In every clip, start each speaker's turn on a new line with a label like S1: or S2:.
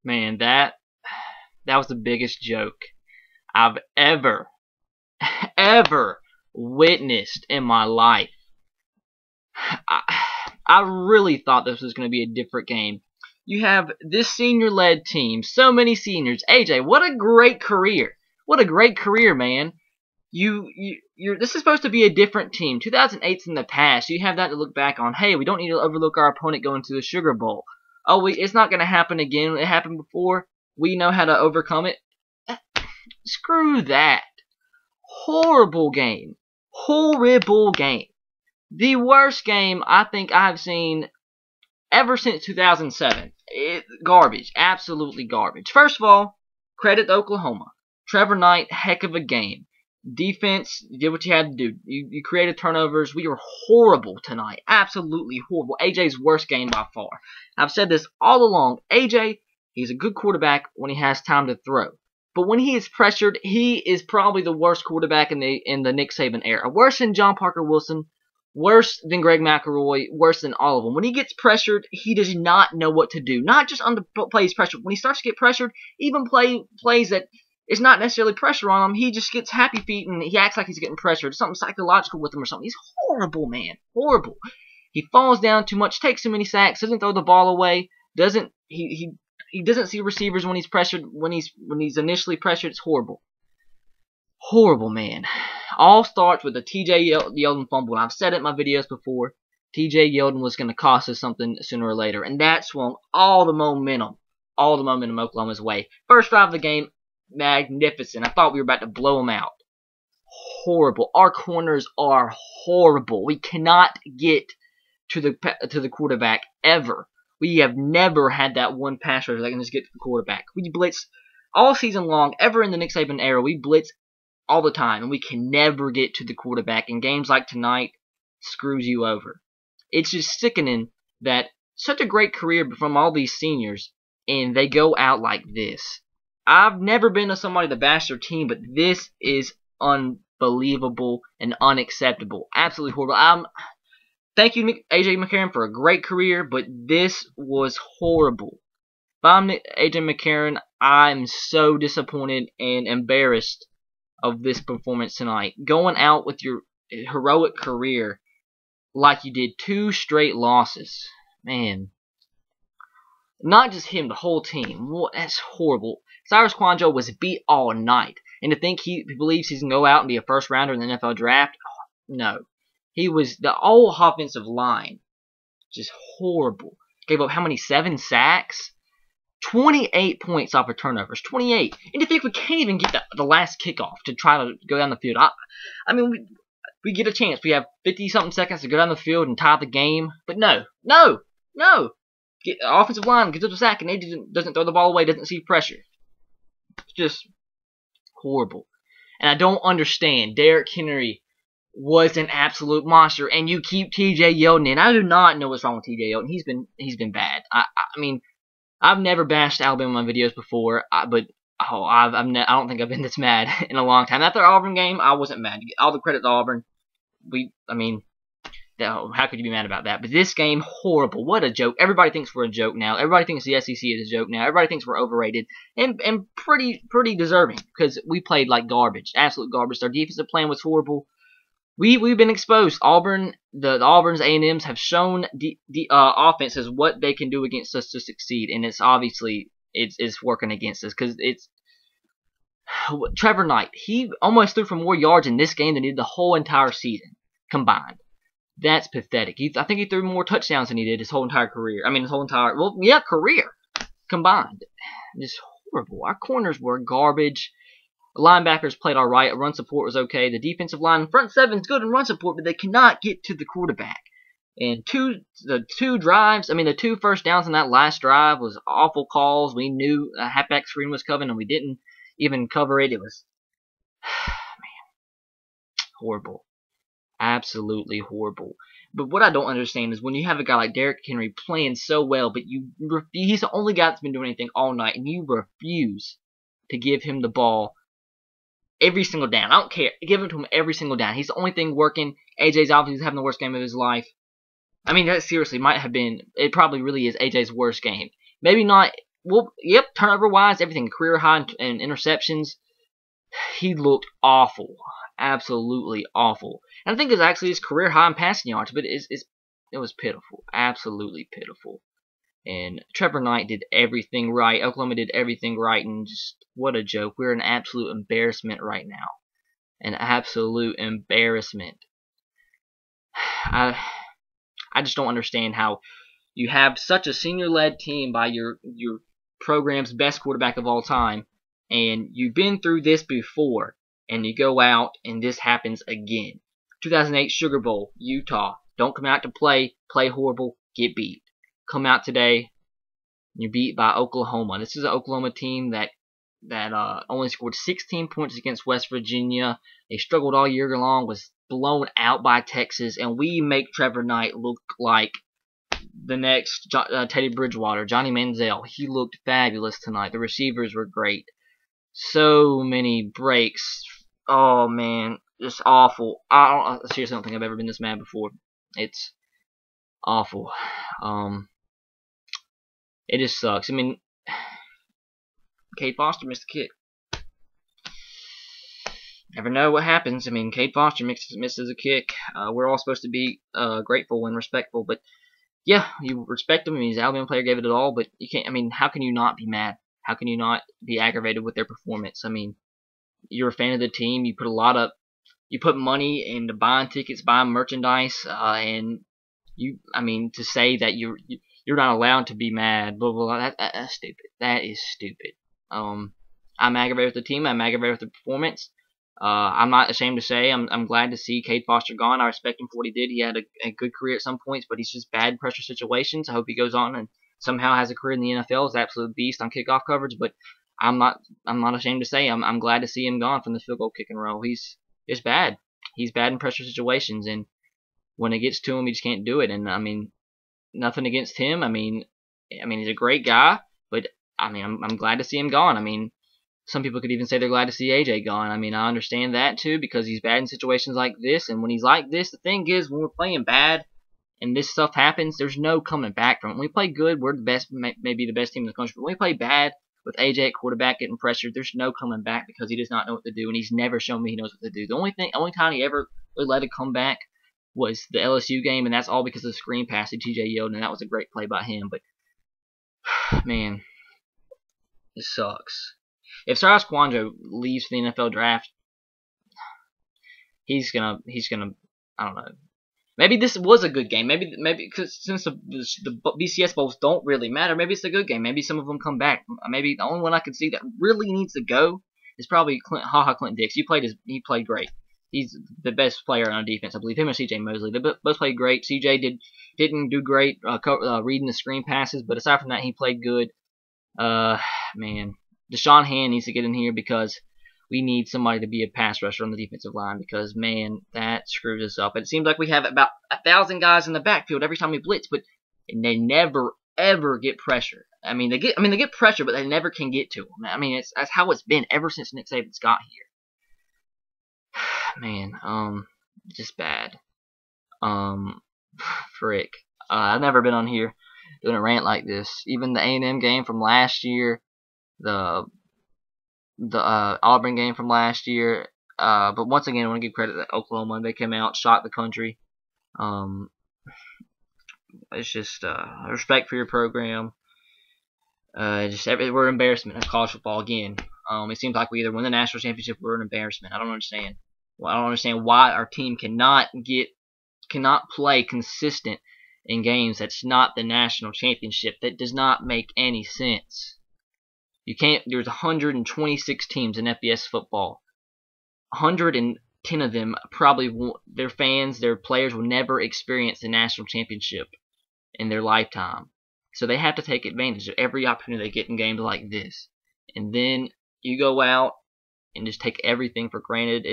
S1: Man, that was the biggest joke I've ever witnessed in my life. I really thought this was going to be a different game. You have this senior-led team, so many seniors. AJ, what a great career! What a great career, man. This is supposed to be a different team. 2008's in the past. You have that to look back on. Hey, we don't need to overlook our opponent going to the Sugar Bowl. Oh, it's not going to happen again. It happened before. We know how to overcome it. Screw that. Horrible game. Horrible game. The worst game I think I've seen ever since 2007. Garbage. Absolutely garbage. First of all, credit to Oklahoma. Trevor Knight, heck of a game. Defense, you did what you had to do. You created turnovers. We were horrible tonight. Absolutely horrible. AJ's worst game by far. I've said this all along. AJ, he's a good quarterback when he has time to throw. But when he is pressured, he is probably the worst quarterback in the Nick Saban era. Worse than John Parker Wilson. Worse than Greg McElroy. Worse than all of them. When he gets pressured, he does not know what to do. Not just on the plays pressured. When he starts to get pressured, even plays that it's not necessarily pressure on him. He just gets happy feet and he acts like he's getting pressured. Something psychological with him or something. He's horrible, man. Horrible. He falls down too much, takes too many sacks, doesn't throw the ball away, he doesn't see receivers when he's pressured. When he's initially pressured, it's horrible. Horrible, man. All starts with a T.J. Yeldon fumble. And I've said it in my videos before. T.J. Yeldon was going to cost us something sooner or later, and that swung all the momentum Oklahoma's way. First drive of the game, magnificent. I thought we were about to blow them out. Horrible. Our corners are horrible. We cannot get to the quarterback ever. We have never had that one pass rusher that can just get to the quarterback. We blitz all season long. Ever in the Nick Saban era, we blitz all the time, and we can never get to the quarterback. And games like tonight screws you over. It's just sickening that such a great career from all these seniors, and they go out like this. I've never been somebody to bash their team, but this is unbelievable and unacceptable. Absolutely horrible. Thank you, AJ McCarron, for a great career, but this was horrible. If I'm AJ McCarron, I'm so disappointed and embarrassed of this performance tonight. Going out with your heroic career like you did 2 straight losses. Man. Not just him, the whole team. That's horrible. Cyrus Kouandjio was beat all night. And to think he believes he's going to go out and be a first rounder in the NFL draft? No. He was the whole offensive line. Just horrible. Gave up how many? 7 sacks? 28 points off of turnovers. 28. And to think we can't even get the last kickoff to try to go down the field. I mean, we get a chance. We have 50-something seconds to go down the field and tie the game. But no. Get the offensive line gets up a sack and they doesn't throw the ball away, doesn't see pressure. It's just horrible. And I don't understand. Derrick Henry was an absolute monster, and you keep T.J. Yeldon in. I do not know what's wrong with T.J. Yeldon. He's been bad. I mean, I've never bashed Alabama in my videos before, but I don't think I've been this mad in a long time. After the Auburn game, I wasn't mad. All the credit to Auburn. How could you be mad about that? But this game, horrible. What a joke. Everybody thinks we're a joke now. Everybody thinks the SEC is a joke now. Everybody thinks we're overrated. And pretty deserving, because we played like garbage. Absolute garbage. Our defensive plan was horrible. We've been exposed. Auburn's A&Ms have shown offenses what they can do against us to succeed, and it's obviously it's working against us, because it's Trevor Knight. He almost threw for more yards in this game than he did the whole entire season combined. That's pathetic. I think he threw more touchdowns than he did his whole entire career. Career combined. Just horrible. Our corners were garbage. The linebackers played all right. Run support was okay. The defensive line, front seven's good in run support, but they cannot get to the quarterback. And the two first downs in that last drive was awful calls. We knew a halfback screen was coming, and we didn't even cover it. It was, man, horrible. Absolutely horrible. But what I don't understand is when you have a guy like Derrick Henry playing so well, but he's the only guy that's been doing anything all night, and you refuse to give him the ball every single down. I don't care. Give it to him every single down. He's the only thing working. AJ's obviously having the worst game of his life. I mean, that seriously might have been, it probably really is AJ's worst game. Maybe not well, yep, turnover wise, everything, career high in interceptions. He looked awful, absolutely awful. And I think it was actually his career high in passing yards, but it was pitiful, absolutely pitiful. And Trevor Knight did everything right. Oklahoma did everything right, and just what a joke. We're an absolute embarrassment right now. An absolute embarrassment. I just don't understand how you have such a senior-led team by your program's best quarterback of all time, and you've been through this before, and you go out and this happens again. 2008 Sugar Bowl, Utah. Don't come out to play horrible, get beat. Come out today, you're beat by Oklahoma. This is an Oklahoma team that only scored 16 points against West Virginia. They struggled all year long, was blown out by Texas, and we make Trevor Knight look like the next Teddy Bridgewater, Johnny Manziel. He looked fabulous tonight. The receivers were great. So many breaks. Oh man, just awful. I seriously don't think I've ever been this mad before. It's awful. It just sucks. I mean, Cade Foster missed a kick. Never know what happens. I mean, Cade Foster misses a kick. We're all supposed to be grateful and respectful, but yeah, you respect him. I mean, he's an Alabama player, gave it all, but you can't. I mean, how can you not be mad? How can you not be aggravated with their performance? I mean, you're a fan of the team. You put money into buying tickets, buying merchandise, and I mean, to say that you're not allowed to be mad, blah blah blah. That's stupid. That is stupid. I'm aggravated with the team. I'm aggravated with the performance. I'm not ashamed to say I'm glad to see Cade Foster gone. I respect him for what he did. He had a good career at some points, but he's just bad pressure situations. I hope he goes on and somehow has a career in the NFL as an absolute beast on kickoff coverage. But I'm not ashamed to say I'm glad to see him gone from the field goal kicking role. He's just bad. He's bad in pressure situations, and when it gets to him, he just can't do it. And I mean, nothing against him. I mean he's a great guy, but I mean I'm glad to see him gone. I mean, some people could even say they're glad to see AJ gone. I mean, I understand that too, because he's bad in situations like this. And when he's like this, the thing is, when we're playing bad and this stuff happens, there's no coming back from it. When we play good, we're the best, maybe the best team in the country. But when we play bad with AJ at quarterback getting pressured, there's no coming back because he does not know what to do, and he's never shown me he knows what to do. The only time he ever really let it come back was the LSU game, and that's all because of the screen pass to TJ Yeldon, and that was a great play by him. But man, it sucks. If Cyrus Kouandjio leaves for the NFL draft, he's gonna I don't know. Maybe this was a good game. Maybe because since the BCS bowls don't really matter, maybe it's a good game. Maybe some of them come back. Maybe the only one I can see that really needs to go is probably Clinton Dix. He played great. He's the best player on defense, I believe. Him and C.J. Mosley, they both played great. C.J. didn't do great reading the screen passes, but aside from that, he played good. Man. Deshaun Hand needs to get in here because we need somebody to be a pass rusher on the defensive line because, man, that screws us up. It seems like we have about 1,000 guys in the backfield every time we blitz, but they never, ever get pressure. I mean, they get pressure, but they never can get to them. I mean, that's how it's been ever since Nick Saban's got here. Man, just bad. Frick. I've never been on here doing a rant like this. Even the A&M game from last year, the Auburn game from last year. But once again, I want to give credit to Oklahoma. They came out, shocked the country. It's just respect for your program. We're an embarrassment of college football again. It seems like we either win the national championship or we're an embarrassment. I don't understand. Well, I don't understand why our team cannot play consistent in games that's not the national championship. That does not make any sense. You can't. There's 126 teams in FBS football. 110 of them probably their fans, their players will never experience the national championship in their lifetime. So they have to take advantage of every opportunity they get in games like this. And then you go out and just take everything for granted.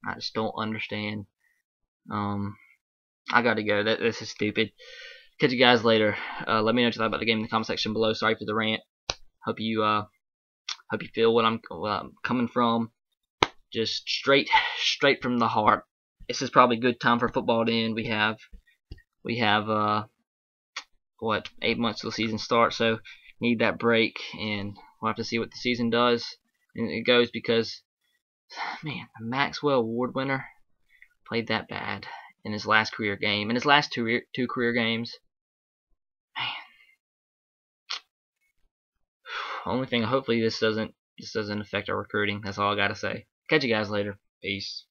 S1: I just don't understand. I gotta go. This is stupid. Catch you guys later. Let me know what you thought about the game in the comment section below. Sorry for the rant. Hope you feel what I'm coming from. Just straight from the heart. This is probably a good time for football to end. We have 8 months till the season starts, so need that break, and we'll have to see what the season does. And it goes because, man, the Maxwell Award winner played that bad in his last career game, in his last two career games. Man, only thing, hopefully this doesn't affect our recruiting. That's all I gotta say. Catch you guys later. Peace.